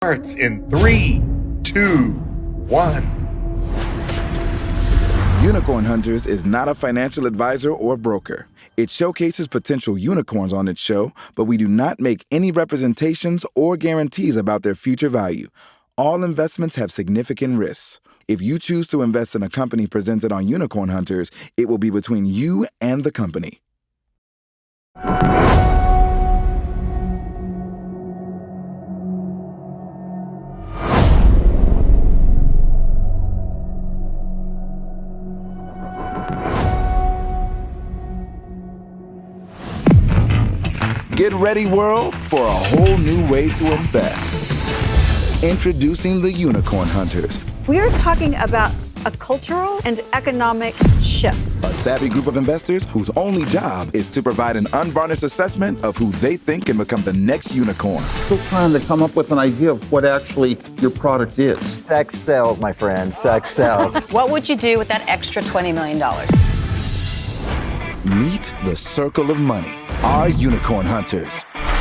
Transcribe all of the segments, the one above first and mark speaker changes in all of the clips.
Speaker 1: starts in 3, 2, 1.
Speaker 2: Unicorn Hunters is not a financial advisor or broker. It showcases potential unicorns on its show, but we do not make any representations or guarantees about their future value. All investments have significant risks. If you choose to invest in a company presented on Unicorn Hunters, it will be between you and the company. Get ready, world, for a whole new way to invest. Introducing the Unicorn Hunters.
Speaker 3: We are talking about a cultural and economic shift.
Speaker 2: A savvy group of investors whose only job is to provide an unvarnished assessment of who they think can become the next unicorn.
Speaker 4: Still trying to come up with an idea of what actually your product is.
Speaker 5: Sex sells, my friend. Sex sells.
Speaker 6: What would you do with that extra $20 million?
Speaker 2: Meet the Circle of Money. Our Unicorn Hunters.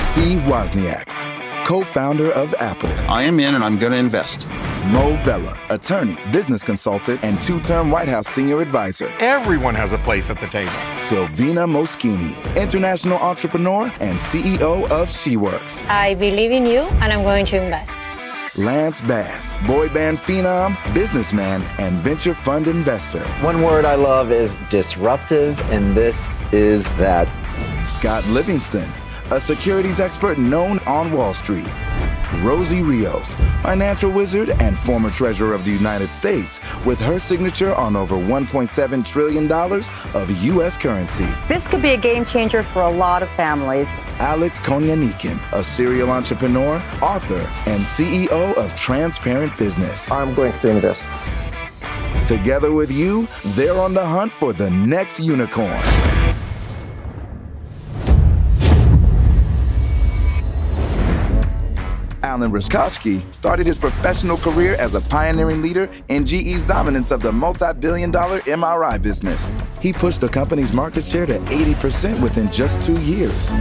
Speaker 2: Steve Wozniak, co-founder of Apple.
Speaker 4: I am in and I'm going to invest.
Speaker 2: Mo Vela, attorney, business consultant, and two-term White House senior advisor.
Speaker 1: Everyone has a place at the table.
Speaker 2: Silvina Moschini, international entrepreneur and CEO of SheWorks.
Speaker 7: I believe in you and I'm going to invest.
Speaker 2: Lance Bass, boy band phenom, businessman, and venture fund investor.
Speaker 5: One word I love is disruptive, and this is that.
Speaker 2: Scott Livingston, a securities expert known on Wall Street. Rosie Rios, financial wizard and former treasurer of the United States, with her signature on over $1.7 trillion of U.S. currency.
Speaker 8: This could be a game changer for a lot of families.
Speaker 2: Alex Konyanikin, a serial entrepreneur, author, and CEO of Transparent Business.
Speaker 5: I'm going to invest.
Speaker 2: Together with you, they're on the hunt for the next unicorn. Alan Ryszkowski started his professional career as a pioneering leader in GE's dominance of the multi-billion-dollar MRI business. He pushed the company's market share to 80% within just 2 years.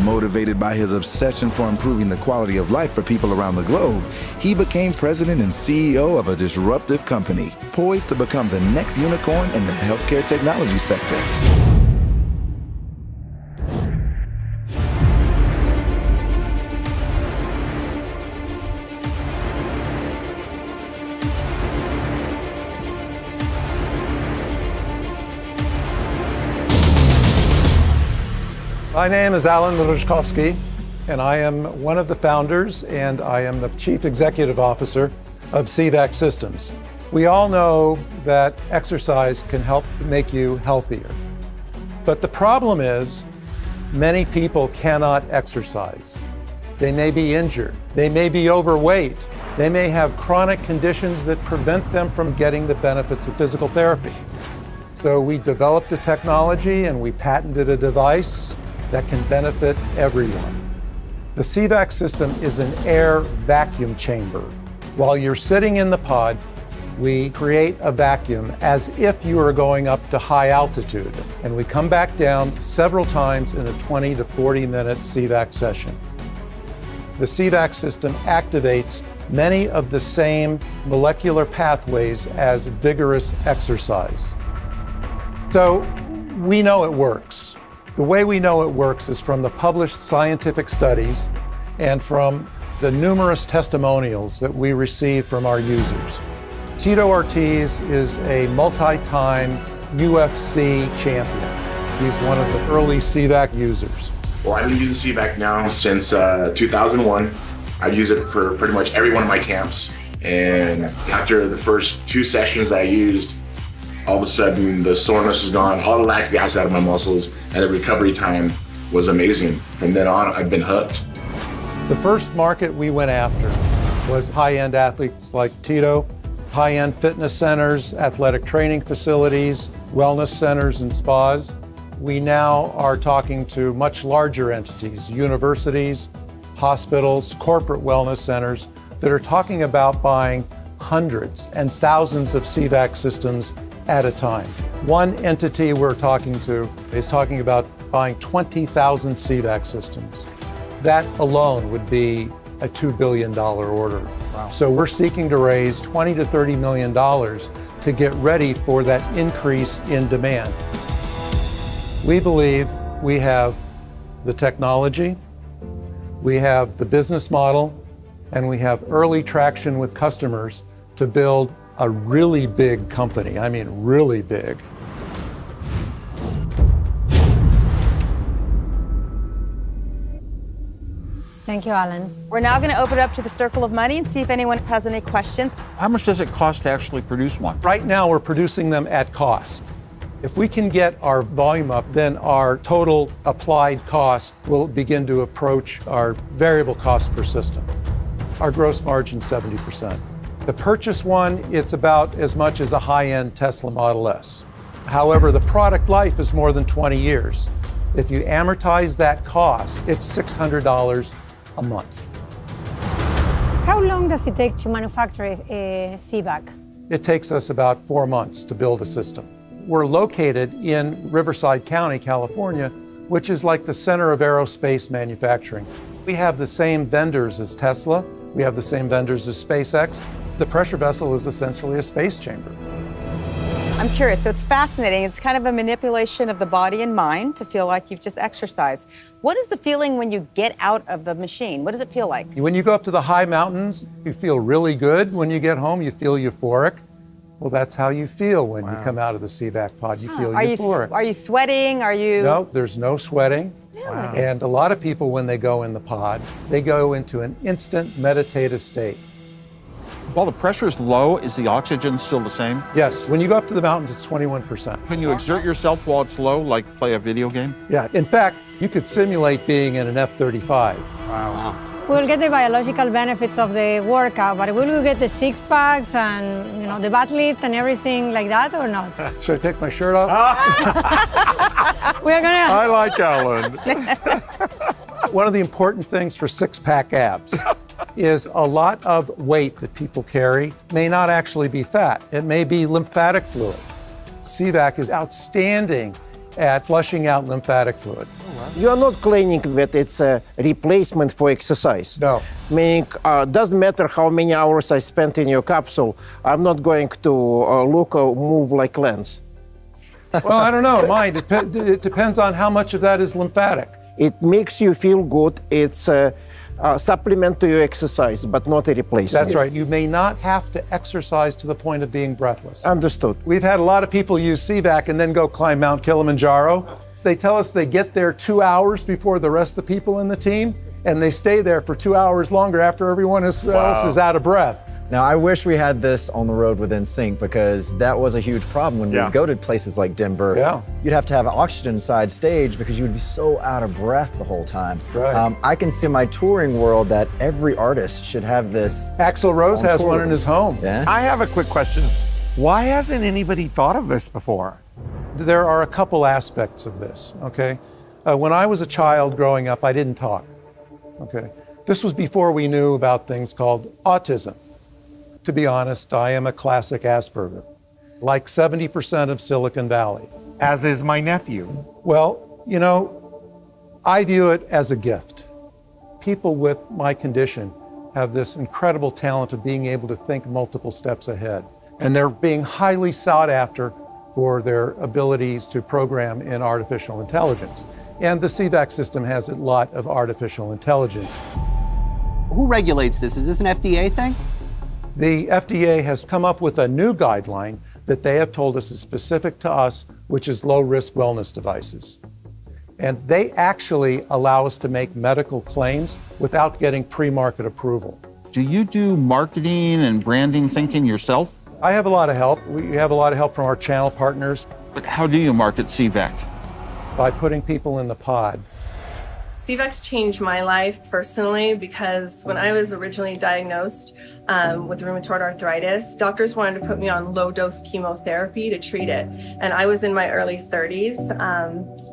Speaker 2: Motivated by his obsession for improving the quality of life for people around the globe, he became president and CEO of a disruptive company, poised to become the next unicorn in the healthcare technology sector.
Speaker 9: My name is Alan Ryszkowski, and I am one of the founders, and I am the Chief Executive Officer of CVAC Systems. We all know that exercise can help make you healthier. But the problem is, many people cannot exercise. They may be injured, they may be overweight, they may have chronic conditions that prevent them from getting the benefits of physical therapy. So we developed a technology and we patented a device that can benefit everyone. The CVAC system is an air vacuum chamber. While you're sitting in the pod, we create a vacuum as if you are going up to high altitude, and we come back down several times in a 20 to 40 minute CVAC session. The CVAC system activates many of the same molecular pathways as vigorous exercise. So we know it works. The way we know it works is from the published scientific studies and from the numerous testimonials that we receive from our users. Tito Ortiz is a multi-time UFC champion. He's one of the early CVAC users.
Speaker 10: Well, I've been using CVAC now since 2001. I've used it for pretty much every one of my camps. And after the first 2 sessions I used, all of a sudden the soreness was gone, all the lactic acid out of my muscles, and the recovery time was amazing. From then on, I've been hooked.
Speaker 9: The first market we went after was high-end athletes like Tito, high-end fitness centers, athletic training facilities, wellness centers and spas. We now are talking to much larger entities, universities, hospitals, corporate wellness centers that are talking about buying hundreds and thousands of CVAC systems at a time. One entity we're talking to is talking about buying 20,000 CVAC systems. That alone would be a $2 billion order. Wow. So we're seeking to raise $20 to $30 million to get ready for that increase in demand. We believe we have the technology, we have the business model, and we have early traction with customers to build a really big company. I mean, really big.
Speaker 7: Thank you, Alan.
Speaker 8: We're now going to open it up to the circle of money and see if anyone has any questions.
Speaker 4: How much does it cost to actually produce one?
Speaker 9: Right now, we're producing them at cost. If we can get our volume up, then our total applied cost will begin to approach our variable cost per system. Our gross margin, 70%. The purchase one, it's about as much as a high-end Tesla Model S. However, the product life is more than 20 years. If you amortize that cost, it's $600 a month.
Speaker 7: How long does it take to manufacture a CVAC?
Speaker 9: It takes us about 4 months to build a system. We're located in Riverside County, California, which is like the center of aerospace manufacturing. We have the same vendors as Tesla. We have the same vendors as SpaceX. The pressure vessel is essentially a space chamber.
Speaker 8: I'm curious, so it's fascinating. It's kind of a manipulation of the body and mind to feel like you've just exercised. What is the feeling when you get out of the machine? What does it feel like?
Speaker 9: When you go up to the high mountains, you feel really good. When you get home, you feel euphoric. Well, that's how you feel when you come out of the CVAC pod. You feel euphoric.
Speaker 8: Are you sweating? Are you?
Speaker 9: No, there's no sweating.
Speaker 8: Really?
Speaker 9: Wow. And a lot of people, when they go in the pod, they go into an instant meditative state.
Speaker 4: While the pressure is low, is the oxygen still the same?
Speaker 9: Yes, when you go up to the mountains, it's 21%.
Speaker 4: Can you exert yourself while it's low, like play a video game?
Speaker 9: Yeah, in fact, you could simulate being in an F-35.
Speaker 4: Wow.
Speaker 7: We'll get the biological benefits of the workout, but will we get the six packs and the butt lift and everything like that or not?
Speaker 9: Should I take my shirt off?
Speaker 7: We're gonna.
Speaker 4: I like Alan.
Speaker 9: One of the important things for six-pack abs is a lot of weight that people carry may not actually be fat. It may be lymphatic fluid. CVAC is outstanding at flushing out lymphatic fluid.
Speaker 11: You are not claiming that it's a replacement for exercise.
Speaker 9: No.
Speaker 11: Meaning, doesn't matter how many hours I spent in your capsule, I'm not going to look or move like Lance.
Speaker 9: Well, I don't know. Mine, it depends on how much of that is lymphatic.
Speaker 11: It makes you feel good. It's a supplement to your exercise, but not a replacement.
Speaker 9: That's right. You may not have to exercise to the point of being breathless.
Speaker 11: Understood.
Speaker 9: We've had a lot of people use CVAC and then go climb Mount Kilimanjaro. They tell us they get there 2 hours before the rest of the people in the team, and they stay there for 2 hours longer after everyone else is out of breath.
Speaker 5: Now, I wish we had this on the road with NSYNC because that was a huge problem when we'd go to places like Denver.
Speaker 9: Yeah.
Speaker 5: You'd have to have oxygen side stage because you would be so out of breath the whole time.
Speaker 9: Right.
Speaker 5: I can see in my touring world that every artist should have this.
Speaker 9: Axl Rose has one in his home.
Speaker 5: Yeah.
Speaker 12: I have a quick question. Why hasn't anybody thought of this before?
Speaker 9: There are a couple aspects of this, okay? When I was a child growing up, I didn't talk, okay? This was before we knew about things called autism. To be honest, I am a classic Asperger, like 70% of Silicon Valley.
Speaker 12: As is my nephew.
Speaker 9: Well, I view it as a gift. People with my condition have this incredible talent of being able to think multiple steps ahead. And they're being highly sought after for their abilities to program in artificial intelligence. And the CVAC system has a lot of artificial intelligence.
Speaker 13: Who regulates this? Is this an FDA thing?
Speaker 9: The FDA has come up with a new guideline that they have told us is specific to us, which is low-risk wellness devices. And they actually allow us to make medical claims without getting pre-market approval.
Speaker 4: Do you do marketing and branding thinking yourself?
Speaker 9: I have a lot of help. We have a lot of help from our channel partners.
Speaker 4: But how do you market CVAC?
Speaker 9: By putting people in the pod.
Speaker 14: CVAC's changed my life personally because when I was originally diagnosed with rheumatoid arthritis, doctors wanted to put me on low-dose chemotherapy to treat it. And I was in my early 30s.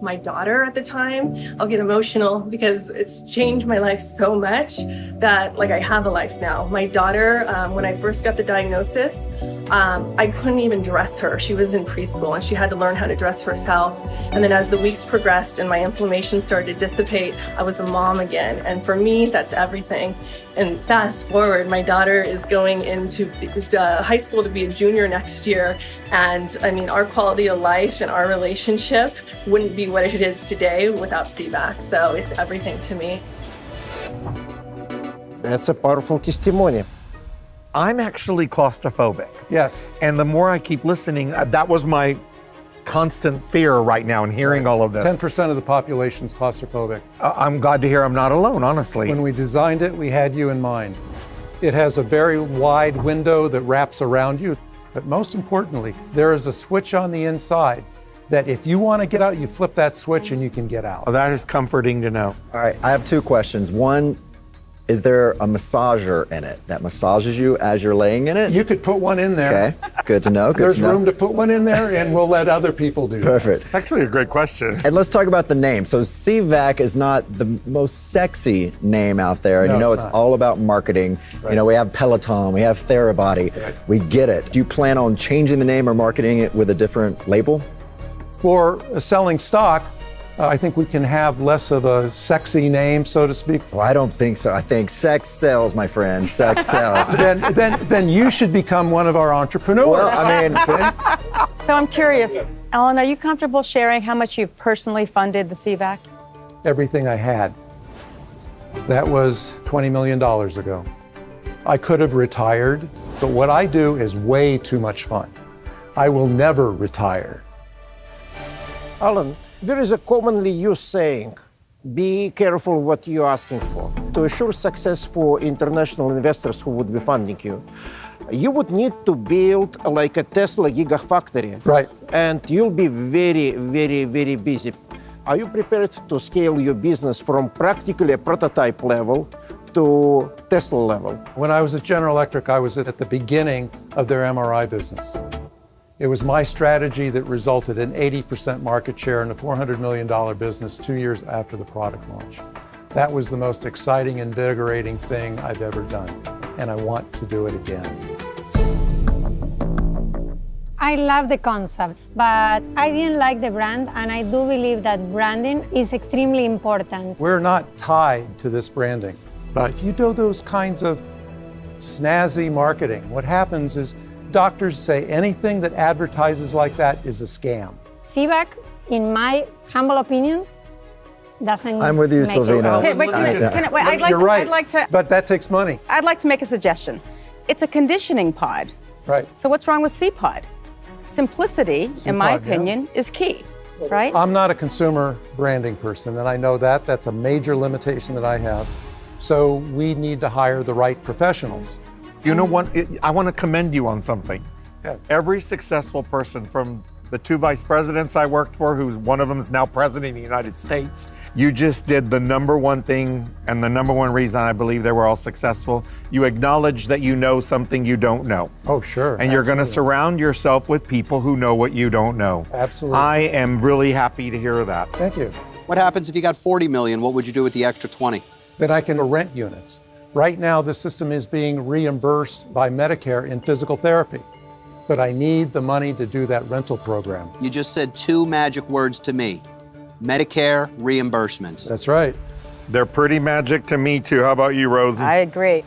Speaker 14: my daughter at the time. I'll get emotional because it's changed my life so much that like I have a life now. My daughter, when I first got the diagnosis, I couldn't even dress her. She was in preschool and she had to learn how to dress herself. And then as the weeks progressed and my inflammation started to dissipate, I was a mom again. And for me, that's everything. And fast forward, my daughter is going into high school to be a junior next year. And I mean, our quality of life and our relationship wouldn't be what it is today without CVAC. So it's everything to me.
Speaker 11: That's a powerful testimony.
Speaker 12: I'm actually claustrophobic.
Speaker 9: Yes.
Speaker 12: And the more I keep listening, that was my constant fear right now in hearing all of this.
Speaker 9: 10% of the population is claustrophobic.
Speaker 12: I'm glad to hear I'm not alone, honestly.
Speaker 9: When we designed it, we had you in mind. It has a very wide window that wraps around you. But most importantly, there is a switch on the inside that if you want to get out, you flip that switch and you can get out.
Speaker 12: Oh, that is comforting to know.
Speaker 5: All right, I have two questions. One, is there a massager in it that massages you as you're laying in it?
Speaker 9: You could put one in there.
Speaker 5: Okay, good to know.
Speaker 9: There's room to put one in there, and we'll let other people do that.
Speaker 5: Perfect.
Speaker 12: Actually, a great question.
Speaker 5: And let's talk about the name. So CVAC is not the most sexy name out there. And
Speaker 9: No,
Speaker 5: you know,
Speaker 9: it's
Speaker 5: it's
Speaker 9: not.
Speaker 5: all about marketing.
Speaker 9: Right.
Speaker 5: You know, we have Peloton, we have Therabody.
Speaker 9: Right.
Speaker 5: We get it. Do you plan on changing the name or marketing it with a different label?
Speaker 9: For selling stock, I think we can have less of a sexy name, so to speak.
Speaker 5: Well, I don't think so. I think sex sells, my friend. Sex sells.
Speaker 9: then you should become one of our entrepreneurs.
Speaker 5: Well, I mean,
Speaker 8: So I'm curious, Ellen, are you comfortable sharing how much you've personally funded the CVAC?
Speaker 9: everything I had. That was $20 million ago. I could have retired, but what I do is way too much fun. I will never retire.
Speaker 11: Alan, there is a commonly used saying, be careful what you're asking for. To assure success for international investors who would be funding you, you would need to build like a Tesla gigafactory.
Speaker 9: Right.
Speaker 11: And you'll be very, very, very busy. Are you prepared to scale your business from practically a prototype level to Tesla level?
Speaker 9: When I was at General Electric, I was at the beginning of their MRI business. It was my strategy that resulted in 80% market share in a $400 million business 2 years after the product launch. That was the most exciting, invigorating thing I've ever done, and I want to do it again.
Speaker 7: I love the concept, but I didn't like the brand, and I do believe that branding is extremely important.
Speaker 9: We're not tied to this branding, but if you do those kinds of snazzy marketing, what happens is doctors say anything that advertises like that is a scam.
Speaker 7: CVAC, in my humble opinion, doesn't
Speaker 5: I'm with you,
Speaker 7: make it.
Speaker 5: Silvina.
Speaker 8: Okay, wait,
Speaker 9: You're right,
Speaker 8: I'd like to,
Speaker 9: but that takes money.
Speaker 8: I'd like to make a suggestion. It's a conditioning pod.
Speaker 9: Right.
Speaker 8: So what's wrong with C-Pod? Simplicity, in my
Speaker 9: C-Pod, yeah.
Speaker 8: opinion, is key, right?
Speaker 9: I'm not a consumer branding person, and I know that. That's a major limitation that I have. So we need to hire the right professionals.
Speaker 12: You know what? I want to commend you on something.
Speaker 9: Yeah.
Speaker 12: Every successful person, from the 2 vice presidents I worked for, who's one of them is now president of the United States, you just did the number one thing and the number one reason I believe they were all successful. You acknowledge that you know something you don't know.
Speaker 9: Oh, sure.
Speaker 12: And you're going to
Speaker 9: absolutely.
Speaker 12: surround yourself with people who know what you don't know.
Speaker 9: Absolutely.
Speaker 12: I am really happy to hear that.
Speaker 9: Thank you.
Speaker 13: What happens if you got 40 million? What would you do with the extra 20?
Speaker 9: Then I can rent units. Right now, the system is being reimbursed by Medicare in physical therapy, but I need the money to do that rental program.
Speaker 13: You just said 2 magic words to me. Medicare reimbursement.
Speaker 9: That's right.
Speaker 12: They're pretty magic to me too. How about you, Rosie?
Speaker 8: I agree.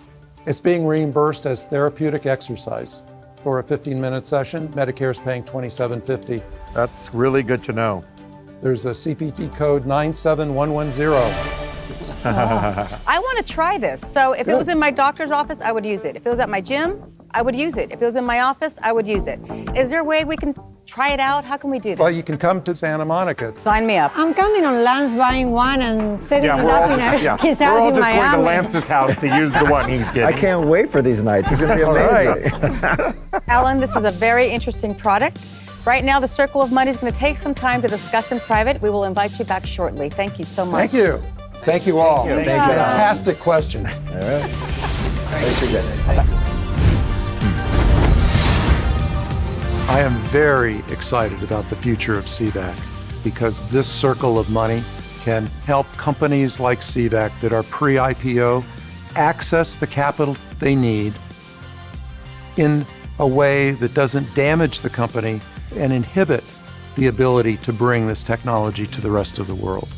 Speaker 9: It's being reimbursed as therapeutic exercise. For a 15-minute session, Medicare's paying $27.50.
Speaker 12: That's really good to know.
Speaker 9: There's a CPT code 97110.
Speaker 8: I want to try this. So if it was in my doctor's office, I would use it. If it was at my gym, I would use it. If it was in my office, I would use it. Is there a way we can try it out? How can we do this?
Speaker 9: Well, you can come to Santa Monica.
Speaker 8: Sign me up.
Speaker 7: I'm counting on Lance buying one and setting it
Speaker 12: we're
Speaker 7: up
Speaker 12: all
Speaker 7: in
Speaker 12: just,
Speaker 7: his
Speaker 12: we're
Speaker 7: house
Speaker 12: all
Speaker 7: in
Speaker 12: just going to
Speaker 7: Miami.
Speaker 12: Lance's house to use the one he's getting.
Speaker 5: I can't wait for these nights. It's going to be amazing.
Speaker 8: Ellen, this is a very interesting product. Right now, the Circle of Money is going to take some time to discuss in private. We will invite you back shortly. Thank you so much.
Speaker 9: Thank you. Thank you all.
Speaker 5: Thank you.
Speaker 9: Fantastic questions.
Speaker 5: All right. Thanks again.
Speaker 9: I am very excited about the future of CVAC. because this circle of money can help companies like CVAC that are pre-IPO access the capital they need in a way that doesn't damage the company and inhibit the ability to bring this technology to the rest of the world.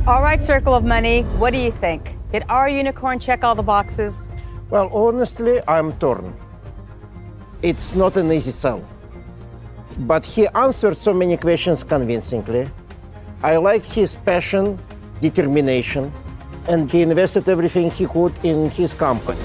Speaker 8: All right, Circle of Money, what do you think? Did our unicorn check all the boxes?
Speaker 11: Well, honestly, I'm torn. It's not an easy sell. But he answered so many questions convincingly. I like his passion, determination, and he invested everything he could in his company.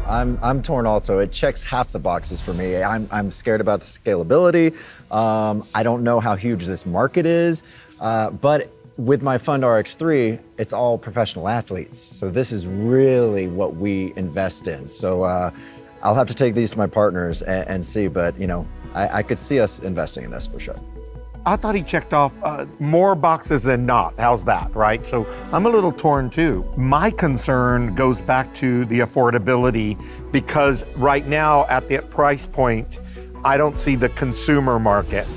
Speaker 5: I'm torn also. It checks half the boxes for me. I'm scared about the scalability. I don't know how huge this market is, but with my fund RX3, it's all professional athletes. So this is really what we invest in. So I'll have to take these to my partners and see, but you know, I could see us investing in this for sure.
Speaker 12: I thought he checked off more boxes than not. How's that, right? So I'm a little torn too. My concern goes back to the affordability because right now at the price point, I don't see the consumer market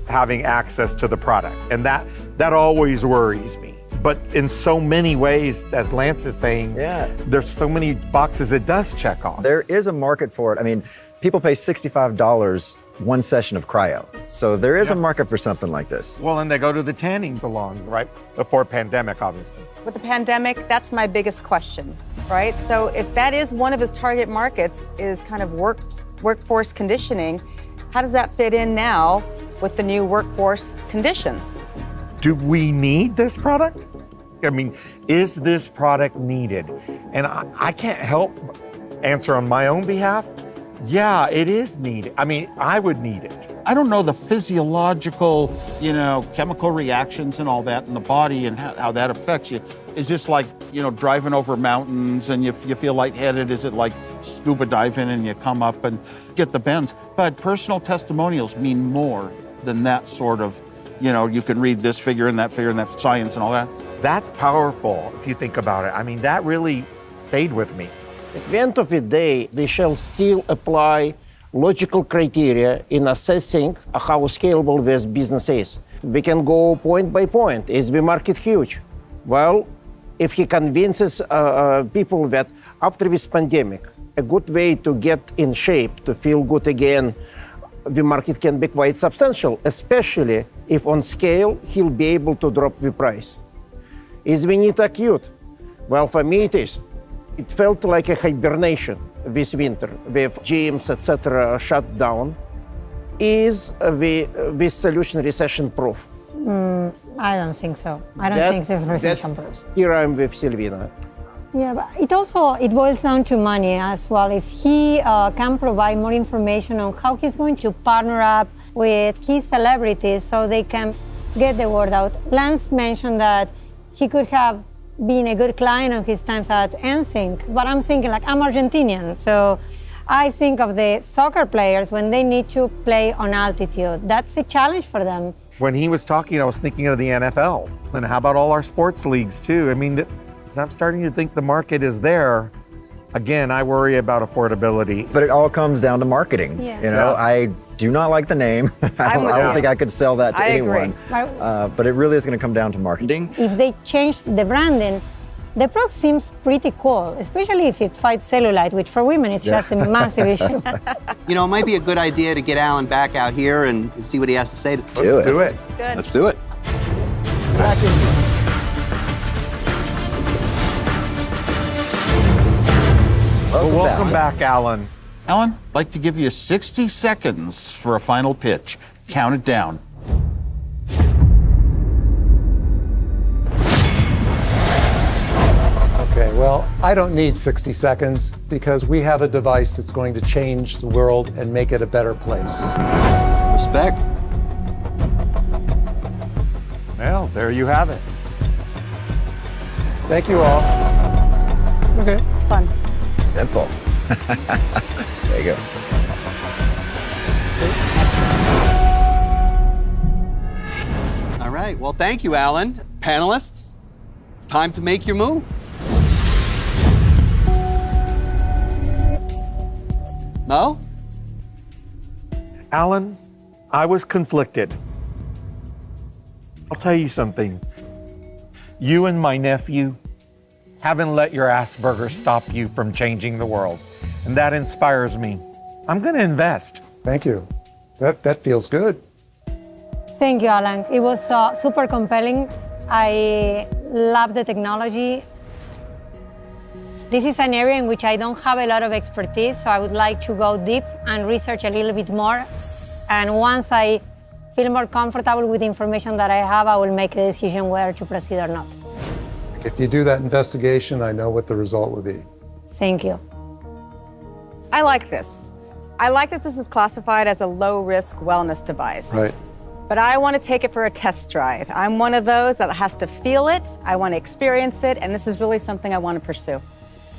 Speaker 12: having access to the product. And that always worries me. But in so many ways, as Lance is saying, there's so many boxes it does check off.
Speaker 5: There is a market for it. I mean, people pay $65 one session of cryo. So there is a market for something like this.
Speaker 12: Well, and they go to the tanning salons, right? Before pandemic, obviously.
Speaker 8: With the pandemic, that's my biggest question, right? So if that is one of his target markets, is kind of workforce conditioning, how does that fit in now with the new workforce conditions?
Speaker 12: Do we need this product? I mean, is this product needed? And I can't help answer on my own behalf. Yeah, it is needed. I mean, I would need it.
Speaker 4: I don't know the physiological, chemical reactions and all that in the body and how that affects you. Is this like, driving over mountains and you feel lightheaded? Is it like scuba diving and you come up and get the bends? But personal testimonials mean more than that sort of, you can read this figure and that science and all that.
Speaker 12: That's powerful if you think about it. I mean, that really stayed with me.
Speaker 11: At the end of the day, they shall still apply logical criteria in assessing how scalable this business is. We can go point by point. Is the market huge? Well, if he convinces people that after this pandemic, a good way to get in shape, to feel good again, the market can be quite substantial, especially if on scale, he'll be able to drop the price. Is the need acute? Well, for me it is. It felt like a hibernation this winter with gyms, etc., shut down. Is this solution recession-proof?
Speaker 7: I don't think so. I don't think it's recession-proof.
Speaker 11: Here I am with Silvina.
Speaker 7: Yeah, but it boils down to money as well. If he can provide more information on how he's going to partner up with his celebrities so they can get the word out. Lance mentioned that he could have been a good client of his times at NSYNC, but I'm thinking I'm Argentinian, so I think of the soccer players when they need to play on altitude. That's a challenge for them.
Speaker 12: When he was talking, I was thinking of the NFL. And how about all our sports leagues too? I mean, I'm starting to think the market is there. Again, I worry about affordability.
Speaker 5: But it all comes down to marketing.
Speaker 7: Yeah.
Speaker 5: I do not like the name. I don't think I could sell that to anyone. But it really is going to come down to marketing.
Speaker 7: If they change the branding, the product seems pretty cool, especially if it fights cellulite, which for women it's just a massive issue.
Speaker 13: It might be a good idea to get Alan back out here and see what he has to say.
Speaker 12: Let's do it.
Speaker 8: Good.
Speaker 5: Let's do it.
Speaker 12: Welcome back, Alan.
Speaker 4: Alan, I'd like to give you 60 seconds for a final pitch. Count it down.
Speaker 9: Okay, well, I don't need 60 seconds because we have a device that's going to change the world and make it a better place.
Speaker 13: Respect.
Speaker 12: Well, there you have it.
Speaker 9: Thank you all. Okay.
Speaker 8: It's fun.
Speaker 5: Simple. There you go.
Speaker 13: All right, well, thank you, Alan. Panelists, it's time to make your move. Mo?
Speaker 12: Alan, I was conflicted. I'll tell you something. You and my nephew haven't let your Asperger stop you from changing the world. And that inspires me. I'm going to invest.
Speaker 9: Thank you. That feels good.
Speaker 7: Thank you, Alan. It was super compelling. I love the technology. This is an area in which I don't have a lot of expertise, so I would like to go deep and research a little bit more. And once I feel more comfortable with the information that I have, I will make a decision whether to proceed or not.
Speaker 9: If you do that investigation, I know what the result will be.
Speaker 7: Thank you.
Speaker 8: I like this. I like that this is classified as a low-risk wellness device.
Speaker 9: Right.
Speaker 8: But I want to take it for a test drive. I'm one of those that has to feel it, I want to experience it, and this is really something I want to pursue.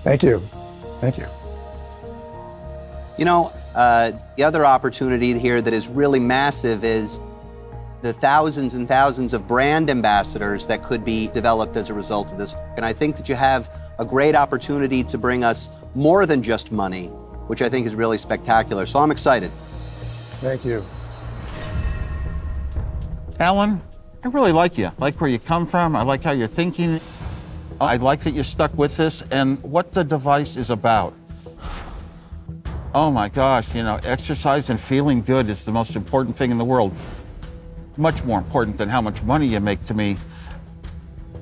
Speaker 9: Thank you. Thank you.
Speaker 13: You know, the other opportunity here that is really massive is the thousands and thousands of brand ambassadors that could be developed as a result of this. And I think that you have a great opportunity to bring us more than just money, which I think is really spectacular. So I'm excited.
Speaker 9: Thank you.
Speaker 4: Alan, I really like you. I like where you come from. I like how you're thinking. I like that you stuck with this and what the device is about. Oh my gosh, you know, exercise and feeling good is the most important thing in the world. Much more important than how much money you make to me.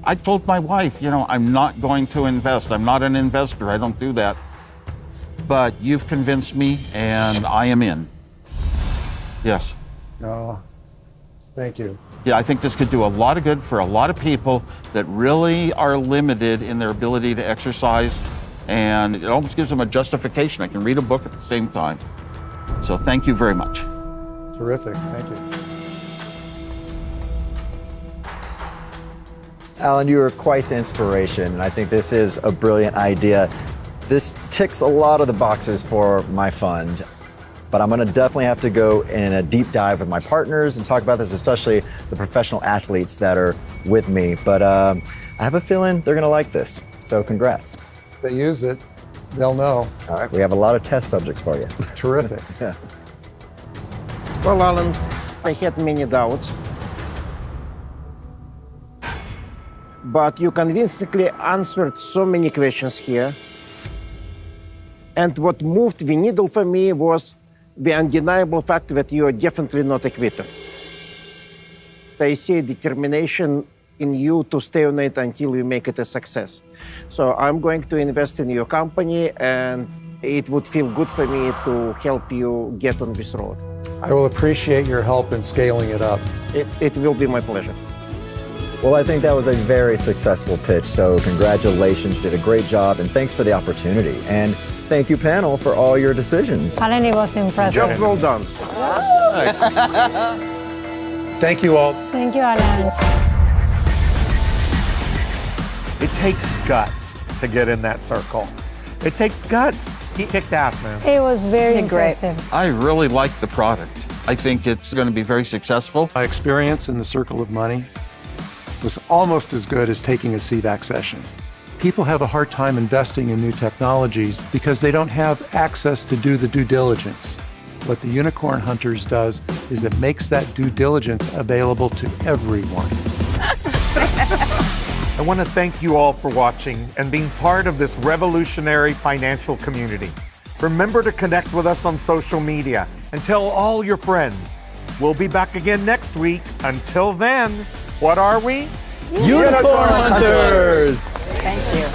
Speaker 4: I told my wife, you know, I'm not going to invest. I'm not an investor. I don't do that. But you've convinced me and I am in. Yes.
Speaker 9: Oh, thank you.
Speaker 4: Yeah, I think this could do a lot of good for a lot of people that really are limited in their ability to exercise, and it almost gives them a justification. I can read a book at the same time. So thank you very much.
Speaker 9: Terrific. Thank you.
Speaker 5: Alan, you are quite the inspiration, and I think this is a brilliant idea. This ticks a lot of the boxes for my fund. But I'm going to definitely have to go in a deep dive with my partners and talk about this, especially the professional athletes that are with me. But I have a feeling they're going to like this. So congrats.
Speaker 9: If they use it, they'll know.
Speaker 5: All right, we have a lot of test subjects for you.
Speaker 9: Terrific.
Speaker 5: Yeah.
Speaker 11: Well, Alan, I had many doubts. But you convincingly answered so many questions here. And what moved the needle for me was the undeniable fact that you are definitely not a quitter. I see a determination in you to stay on it until you make it a success. So I'm going to invest in your company, and it would feel good for me to help you get on this road.
Speaker 9: I will appreciate your help in scaling it up.
Speaker 11: It will be my pleasure.
Speaker 5: Well, I think that was a very successful pitch, so congratulations, you did a great job, and thanks for the opportunity. And thank you, panel, for all your decisions.
Speaker 7: Alan, it was impressive.
Speaker 11: Job well done.
Speaker 9: Thank you all.
Speaker 7: Thank you, Alan.
Speaker 12: It takes guts to get in that circle. It takes guts. He kicked ass, man.
Speaker 7: It was very
Speaker 8: Great.
Speaker 7: impressive.
Speaker 4: I really like the product. I think it's going to be very successful.
Speaker 9: My experience in the Circle of Money was almost as good as taking a CVAC session. People have a hard time investing in new technologies because they don't have access to do the due diligence. What the Unicorn Hunters does is it makes that due diligence available to everyone.
Speaker 12: I want to thank you all for watching and being part of this revolutionary financial community. Remember to connect with us on social media and tell all your friends. We'll be back again next week. Until then, what are we?
Speaker 5: Unicorn Hunters!
Speaker 8: Thank you.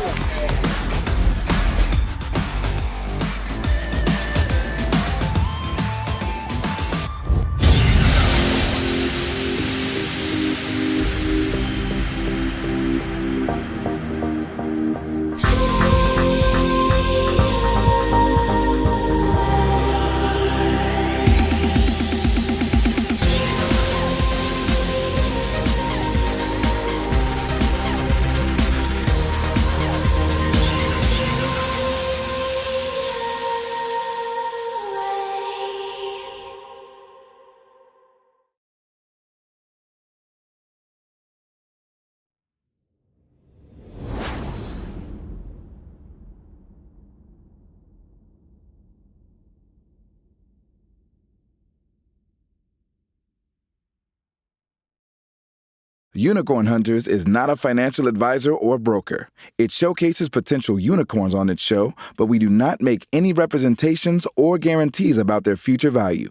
Speaker 2: Unicorn Hunters is not a financial advisor or broker. It showcases potential unicorns on its show, but we do not make any representations or guarantees about their future value.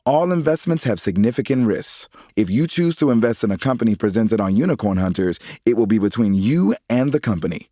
Speaker 2: All investments have significant risks. If you choose to invest in a company presented on Unicorn Hunters, it will be between you and the company.